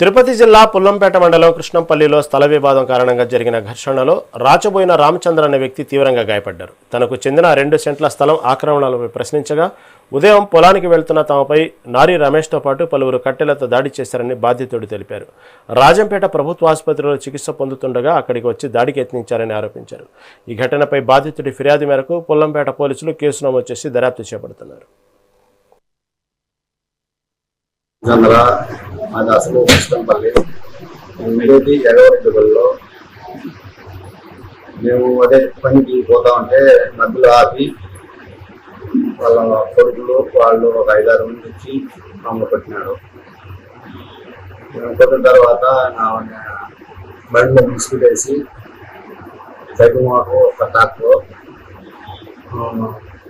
తిరుపతి జిల్లా పుల్లంపేట మండలం కృష్ణంపల్లిలో స్థల వివాదం కారణంగా జరిగిన ఘర్షణలో రాచబోయిన రామచంద్ర అనే వ్యక్తి తీవ్రంగా గాయపడ్డారు. తనకు చెందిన 2 సెంట్ల స్థలం ఆక్రమణలపై ప్రశ్నించగా ఉదయం పొలానికి వెళ్తున్న తమపై నారీ రమేష్తో పాటు పలువురు కట్టెలతో దాడి చేశారని బాధితుడు తెలిపారు. రాజంపేట ప్రభుత్వ ఆసుపత్రిలో చికిత్స పొందుతుండగా అక్కడికి వచ్చి దాడికి యత్నించారని ఆరోపించారు. ఈ ఘటనపై బాధితుడి ఫిర్యాదు మేరకు పుల్లంపేట పోలీసులు కేసు నమోదు చేసి దర్యాప్తు చేపడుతున్నారు. అది అసలు కృష్ణంపల్లి ఉండేది ఎగవరెడ్డిలో. మేము అదే పనికి పోతా ఉంటే మధ్యలో ఆపి వాళ్ళ కొడుకులు వాళ్ళు ఒక 5-6 మంది వచ్చి మమ్మల్ని కొట్టినాడు. కొట్టిన తర్వాత బండిలో బిస్కెట్ వేసి సైకిల్ మోటారు ఒక ట్రాక్టర్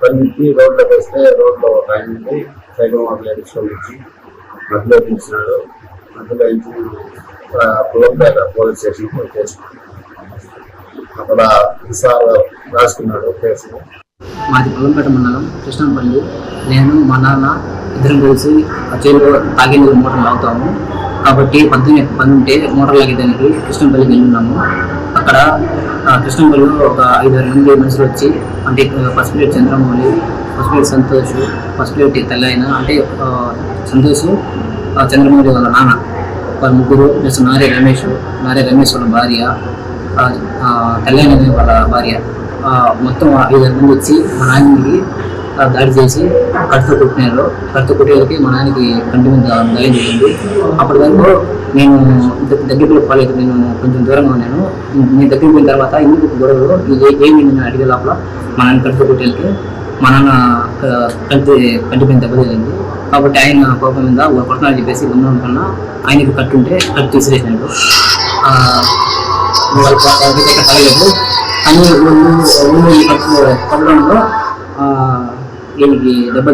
పనికి రోడ్లోకి వస్తే రోడ్లో ఒక ఆయన నుండి సైకిల్ మోటార్లు ఎదుర్కొని వచ్చి మధ్యలో దించినాడు. మధ్యలో పుల్లంపేట పోలీస్ స్టేషన్కి వచ్చేసినాడు. అక్కడ ఈసారి రాసుకున్నాడు కేసు. మాది పుల్లంపేట మండలం కృష్ణంపల్లి. నేను మా నాన్న ఇద్దరం కలిసి ఆ చేరులో తాగే నీళ్ళు మోటార్లు లాగుతాము. కాబట్టి పొద్దున్నే పని ఉంటే మోటార్ లాగేదానికి కృష్ణంపల్లికి వెళ్ళున్నాము. అక్కడ కృష్ణంపల్లిలో ఒక 5-6 మంది మనుషులు వచ్చి, అంటే first plate Chandramouli, first plate Santosh, first plate తెల్లైన అంటే సంతోష్, చంద్రమౌళి వాళ్ళ నాన్న, వాళ్ళ ముగ్గురు ప్లస్ నారే రమేష్ వాళ్ళ భార్య, తెల్లైన వాళ్ళ భార్య, మొత్తం 5-6 మంది వచ్చి మా నాన్నకి దాడి చేసి కడుతూ కొట్టినారు. కడుతూ కొట్టేళ్ళకి మా నాన్నకి కంటి మీద గాయం జరిగింది. అప్పటి వరకు నేను దగ్గరికి పోలేదు, నేను కొంచెం దూరంగా ఉన్నాను. నేను దగ్గరికి పోయిన తర్వాత ఇందుకు గొడవలు ఏమి నేను అడిగే లోపల మా నాన్న కడుతూ కొట్టేళ్ళకి మా నాన్న కంటి మీద దెబ్బ జరిగింది. కాబట్టి ఆయన కోపం మీద కొట్టనాలు చెప్పేసి ఉన్నాం కన్నా ఆయనకి కట్టుంటే కట్టు తీసిరేసినాడు. కలగలేదు కానీ కట్టడంలో ఈయనకి దెబ్బ